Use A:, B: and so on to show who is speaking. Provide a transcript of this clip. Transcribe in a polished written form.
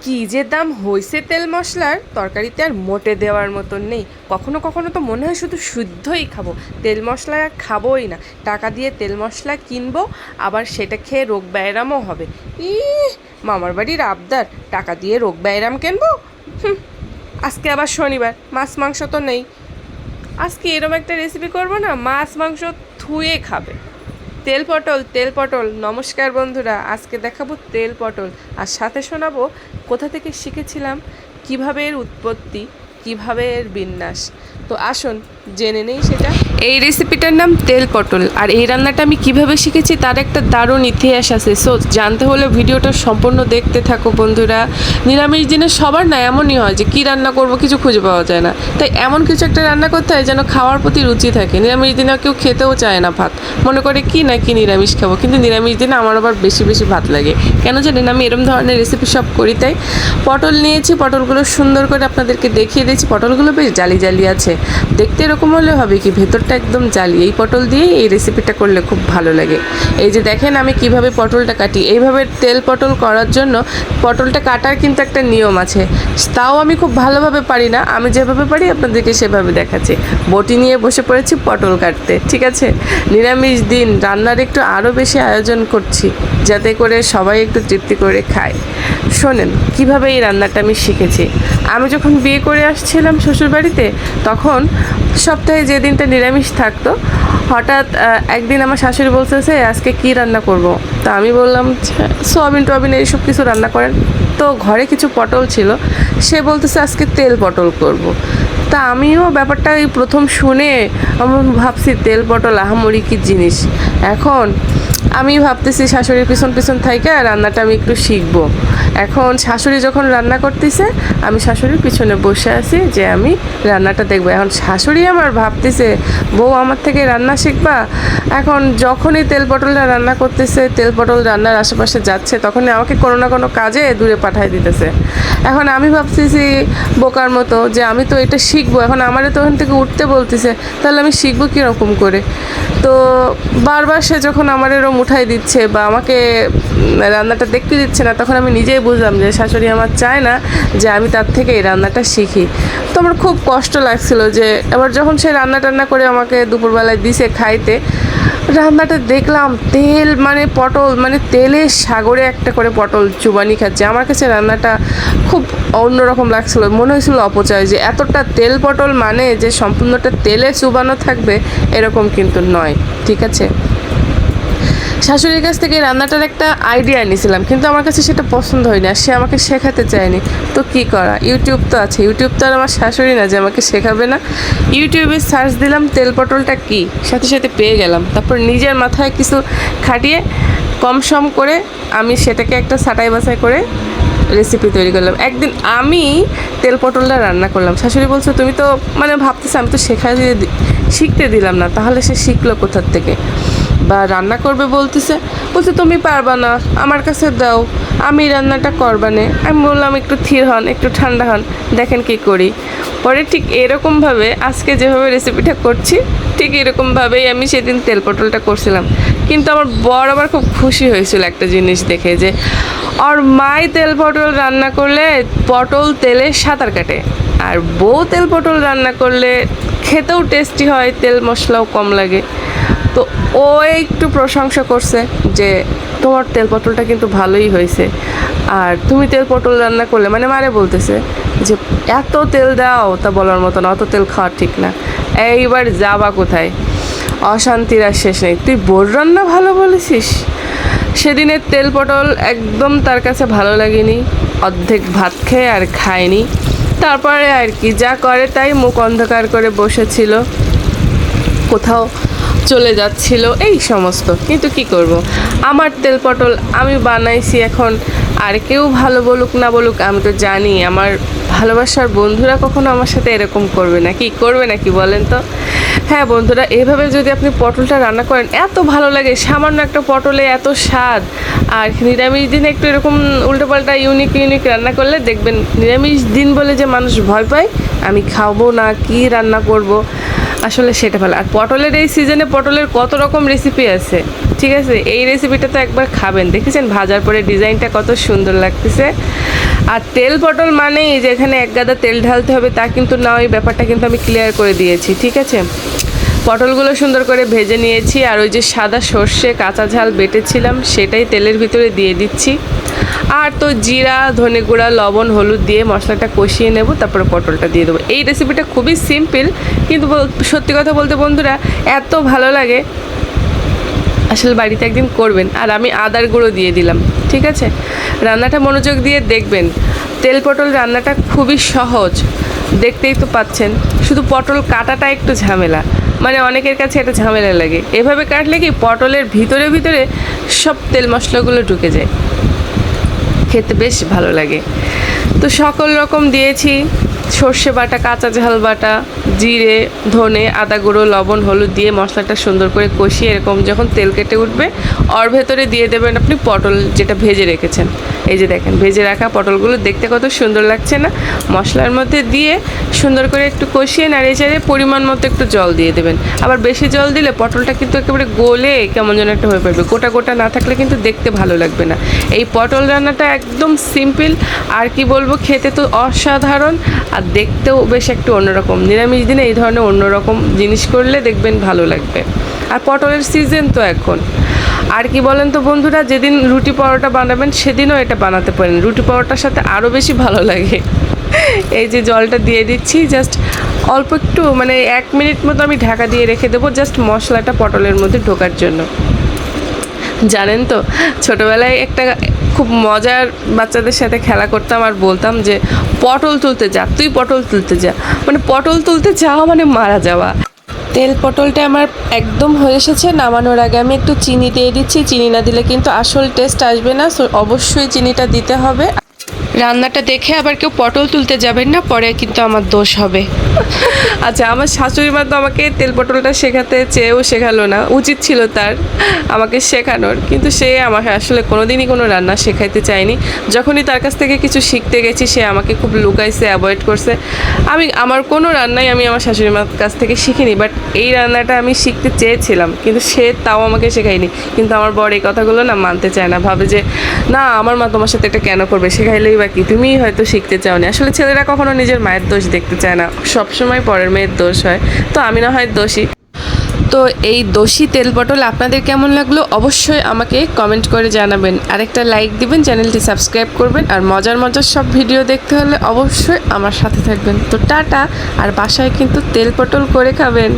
A: কি যে দাম হয়েছে তেল মশলার, তরকারিতে আর মোটে দেওয়ার মতন নেই। কখনো কখনো তো মনে হয় শুধু শুদ্ধই খাবো, তেল মশলা আর খাবোই না। টাকা দিয়ে তেল মশলা কিনবো, আবার সেটা খেয়ে রোগ ব্যায়ামও হবে। ই মামার বাড়ির আবদার, টাকা দিয়ে রোগ ব্যায়াম কিনবো। আজকে আবার শনিবার, মাছ মাংস তো নেই। আজকে এরকম একটা রেসিপি করবো না, মাছ মাংস ধুয়ে খাবে। তেল পটল, তেল পটল। নমস্কার বন্ধুরা, আজকে দেখাবো তেল পটল, আর সাথে শোনাবো কোথা থেকে শিখেছিলাম, কিভাবে এর উৎপত্তি, কিভাবে এর বিন্যাস। তো আসুন জেনে নেই সেটা। এই রেসিপিটার নাম তেল পটল, আর এই রান্নাটা আমি কিভাবে শিখেছি তার একটা দারুণ ইতিহাস আছে। সো জানতে হলে ভিডিওটা সম্পূর্ণ দেখতে থাকো বন্ধুরা। নিরামিষ দিনে সবার না এমনই হয় যে কী রান্না করব কিছু খুঁজে পাওয়া যায় না, তাই এমন কিছু একটা রান্না করতে হয় যেন খাওয়ার প্রতি রুচি থাকে। নিরামিষ দিনে কেউ খেতেও চায় না ভাত, মনে করে কি না কি নিরামিষ খাবো, কিন্তু নিরামিষ দিনে আমার আবার বেশি বেশি ভাত লাগে। কেন জানেন, আমি এরকম ধরনের রেসিপি সব করি। তাই পটল নিয়েছি, পটলগুলো সুন্দর করে আপনাদেরকে দেখিয়ে দিয়েছি। পটলগুলো বেশ জালি জালি আছে, দেখতে এরকম হলে হবে কি, ভেতরটা একদম জালি। এই পটল দিয়েই এই রেসিপিটা করলে খুব ভালো লাগে। এই যে দেখেন আমি কিভাবে পটলটা কাটি। এইভাবে তেল পটল করার জন্য পটলটা কাটার কিন্তু একটা নিয়ম আছে, তাও আমি খুব ভালোভাবে পারি না। আমি যেভাবে পারি আপনাদেরকে সেভাবে দেখাচ্ছি। বটি নিয়ে বসে পড়েছি পটল কাটতে, ঠিক আছে। নিরামিষ দিন, রান্নার একটু আরও বেশি আয়োজন করছি যাতে করে সবাই একটু তৃপ্তি করে খায়। শোনেন কিভাবে এই রান্নাটা আমি শিখেছি। আমি যখন বিয়ে করে আসছিলাম শ্বশুরবাড়িতে, তখন সপ্তাহে যে দিনটা নিরামিষ থাকতো, হঠাৎ একদিন আমার শাশুড়ি বলতেছে আজকে কি রান্না করব। তা আমি বললাম সোয়াবিন টোয়াবিন এইসব কিছু রান্না করেন। তো ঘরে কিছু পটল ছিল, সে বলতেছে আজকে তেল পটল করব। তা আমিও ব্যাপারটা এই প্রথম শুনে আমি ভাবছি তেল পটল আহামরি কি জিনিস। এখন আমি ভাবতেছি শাশুড়ির পিছন পিছন থাইকা রান্নাটা আমি একটু শিখবো। এখন শাশুড়ি যখন রান্না করতেছে, আমি শাশুড়ির পিছনে বসে আছি যে আমি রান্নাটা দেখবো। এখন শাশুড়ি আমার ভাবতেছে বউ আমার থেকে রান্না শিখবা। এখন যখনই তেল পটলটা রান্না করতেছে, তেল পটল রান্নার আশেপাশে যাচ্ছে, তখনই আমাকে কোনো না কোনো কাজে দূরে পাঠাই দিতেছে। এখন আমি ভাবতেছি বোকার মতো যে আমি তো এটা শিখবো, এখন আমারে তো ওখান থেকে উঠতে বলতেছে, তাহলে আমি শিখবো কীরকম করে। তো বারবার সে যখন আমার এরম উঠাই দিচ্ছে বা আমাকে রান্নাটা দেখতে দিচ্ছে না, তখন আমি নিজেই বুঝলাম যে শাশুড়ি আমার চায় না যে আমি তার থেকে এই রান্নাটা শিখি। তো আমার খুব কষ্ট লাগছিল যে এবার যখন সে রান্না টান্না করে আমাকে দুপুরবেলায় দিছে খাইতে, রান্নাটা দেখলাম তেল মানে পটল মানে তেলের সাগরে একটা করে পটল চুবানি খাচ্ছে। আমার কাছে রান্নাটা খুব অন্যরকম লাগছিল, মনে হয়েছিল অপচয়, যে এতটা তেল পটল মানে যে সম্পূর্ণটা তেলে চুবানো থাকবে এরকম কিন্তু নয়, ঠিক আছে। শাশুড়ির কাছ থেকে রান্নাটার একটা আইডিয়া নিয়েছিলাম, কিন্তু আমার কাছে সেটা পছন্দ হয়নি, আর সে আমাকে শেখাতে চায়নি। তো কি করা, ইউটিউব তো আছে, ইউটিউব তো আর আমার শাশুড়ি না যে আমাকে শেখাবে না। ইউটিউবে সার্চ দিলাম তেল পটলটা কী, সাথে সাথে পেয়ে গেলাম। তারপর নিজের মাথায় কিছু খাটিয়ে কম সম করে আমি সেটাকে একটা ছাঁটাই বাছাই করে রেসিপি তৈরি করলাম। একদিন আমি তেল পটলটা রান্না করলাম, শাশুড়ি বলছে তুমি তো মানে ভাবতেছি আমি তো শিখতে দিলাম না, তাহলে সে শিখলো কোথার থেকে। বা রান্না করবে বলছে তুমি পারবা না, আমার কাছে দাও, আমি রান্নাটা করবানে। আমি বললাম একটু থির হন, একটু ঠান্ডা হন, দেখেন কি করি। পরে ঠিক এরকমভাবে আজকে যেভাবে রেসিপিটা করছি, ঠিক এরকমভাবেই আমি সেদিন তেল পটলটা করছিলাম। কিন্তু আমার বর আবার খুব খুশি হয়েছিল একটা জিনিস দেখে, যে আর মাই তেল পটল রান্না করলে পটল তেলে সাঁতার কাটে, আর বউ তেল পটল রান্না করলে খেতেও টেস্টি হয়, তেল মশলাও কম লাগে। তো ও একটু প্রশংসা করছে যে তোমার তেল পটলটা কিন্তু ভালোই হয়েছে, আর তুমি তেল পটল রান্না করলে মানে মারে বলতেছে যে এত তেল দাও, তা বলার মতো না, অত তেল খাওয়া ঠিক না। এইবার যাবা কোথায়, অশান্তির আর শেষ নেই। তুই বোর রান্না ভালো বলেছিস। সেদিনের তেল পটল একদম তার কাছে ভালো লাগেনি, অর্ধেক ভাত খেয়ে আর খায়নি। তারপরে আর কি যা করে তাই, মুখ অন্ধকার করে বসেছিল, কোথাও চলে যাচ্ছিল, এই সমস্ত। কিন্তু কি করব, আমার তেল পটল আমি বানাইছি এখন, আর কেউ ভালো বলুক না বলুক, আমি তো জানি আমার ভালোবাসার বন্ধুরা কখনো আমার সাথে এরকম করবে নাকি বলেন তো। হ্যাঁ বন্ধুরা, এইভাবে যদি আপনি পটলটা রান্না করেন এত ভালো লাগে, সামান্য একটা পটলে এত স্বাদ। আর নিরামিষ দিনে একটু এরকম উল্টোপাল্টা ইউনিক রান্না করলে দেখবেন, নিরামিষ দিন বলে যে মানুষ ভয় পায় আমি খাবো না, কি রান্না করব, আসলে সেটা ভালো। আর পটলের এই সিজনে পটলের কত রকম রেসিপি আছে, ঠিক আছে। এই রেসিপিটা তো একবার খাবেন, দেখেছেন ভাজার পরে ডিজাইনটা কত সুন্দর লাগতেছে। আর তেল পটল মানেই যে এখানে এক গাদা তেল ঢালতে হবে তা কিন্তু না, ওই ব্যাপারটা কিন্তু আমি ক্লিয়ার করে দিয়েছি, ঠিক আছে। পটলগুলো সুন্দর করে ভেজে নিয়েছি, আর ওই যে সাদা সর্ষে কাঁচা ঝাল বেটেছিলাম সেটাই তেলের ভিতরে দিয়ে দিচ্ছি। আর তো জিরা, ধনে গুঁড়া, লবণ, হলুদ দিয়ে মশলাটা কষিয়ে নেব, তারপরে পটলটা দিয়ে দেবো। এই রেসিপিটা খুবই সিম্পল, কিন্তু সত্যি কথা বলতে বন্ধুরা এত ভালো লাগে, আসলে বাড়িতে একদিন করবেন। আর আমি আদার গুঁড়ো দিয়ে দিলাম, ঠিক আছে। রান্নাটা মনোযোগ দিয়ে দেখবেন। তেল পটল রান্নাটা খুবই সহজ, দেখতেই তো পাচ্ছেন। শুধু পটল কাটাটা একটু ঝামেলা, মানে অনেকের কাছে এটা ঝামেলা লাগে। এভাবে কাটলে কি পটলের ভিতরে ভিতরে সব তেল মশলাগুলো ঢুকে যায়, খেতে বেশ ভালো লাগে। তো সকল রকম দিয়েছি, সর্ষে বাটা, কাঁচা ঝাল বাটা, জিরে, ধনে, আদা গুঁড়ো, লবণ, হলুদ দিয়ে মশলাটা সুন্দর করে কষিয়ে এরকম যখন তেল কেটে উঠবে ওর ভেতরে দিয়ে দেবেন আপনি পটল যেটা ভেজে রেখেছেন। এই যে দেখেন ভেজে রাখা পটলগুলো দেখতে কত সুন্দর লাগছে না। মশলার মধ্যে দিয়ে সুন্দর করে একটু কষিয়ে নাড়িয়ে চাড়িয়ে পরিমাণ মতো একটু জল দিয়ে দেবেন। আবার বেশি জল দিলে পটলটা কিন্তু একেবারে গলে কেমন যেন একটা হয়ে পড়বে, গোটা গোটা না থাকলে কিন্তু দেখতে ভালো লাগবে না। এই পটল রান্নাটা একদম সিম্পল, আর কি বলবো, খেতে তো অসাধারণ, আর দেখতেও বেশ একটু অন্যরকম। নিরামিষ দিনে এই ধরনের অন্যরকম জিনিস করলে দেখবেন ভালো লাগবে। আর পটলের সিজন তো এখন। আর কি বলেন তো বন্ধুরা, যেদিন রুটি পরোটা বানাবেন সেদিনও এটা বানাতে পারেন, রুটি পরোটার সাথে আরও বেশি ভালো লাগে। এই যে জলটা দিয়ে দিচ্ছি, জাস্ট অল্প একটু, মানে 1 মিনিট মতো আমি ঢাকা দিয়ে রেখে দেবো, জাস্ট মশলাটা পটলের মধ্যে ঢোকার জন্য। জানেন তো ছোটোবেলায় একটা খুব মজার বাচ্চাদের সাথে খেলা করতাম আর বলতাম যে পটল তুলতে যা, তুই পটল তুলতে যা, মানে পটল তুলতে যাওয়া মানে মারা যাওয়া। তেল পটলটা আমার একদম হয়ে এসেছে, নামানোর আগে আমি একটু চিনি দিয়ে দিচ্ছি। চিনি না দিলে কিন্তু আসল টেস্ট আসবে না, সো অবশ্যই চিনিটা দিতে হবে। রান্নাটা দেখে আবার কেউ পটল তুলতে যাবেন না, পরে কিন্তু আমার দোষ হবে। আচ্ছা, আমার শাশুড়ি মা তো আমাকে তেল পটলটা শেখাতে চেয়েও শেখালো না, উচিত ছিল তার আমাকে শেখানোর, কিন্তু সে আমাকে আসলে কোনোদিনই কোনো রান্না শেখাইতে চায়নি। যখনই তার কাছ থেকে কিছু শিখতে গেছি সে আমাকে খুব লুকাইছে, অ্যাভয়েড করছে। আমার কোনো রান্নাই আমি আমার শাশুড়ি মার কাছ থেকে শিখিনি, বাট এই রান্নাটা আমি শিখতে চেয়েছিলাম, কিন্তু সে তাও আমাকে শেখায়নি। কিন্তু আমার বর এই কথাগুলো না মানতে চায় না, ভাবে যে না আমার মা তোমার সাথে এটা কেন করবে, শেখাইলেই বা কি, তুমিই হয়তো শিখতে চাওনি। আসলে ছেলেরা কখনো নিজের মায়ের দোষ দেখতে চায় না, সবসময় পরের মেয়ের দোষ হয়। তো আমি না হয় দোষী। তো এই দোষী তেল পটল আপনাদের কেমন লাগলো অবশ্যই আমাকে কমেন্ট করে জানাবেন, আরেকটা লাইক দিবেন, চ্যানেলটি সাবস্ক্রাইব করবেন, আর মজার মজার সব ভিডিও দেখতে হলে অবশ্যই আমার সাথে থাকবেন। তো টাটা, আর বাসায় কিন্তু তেল পটল করে খাবেন।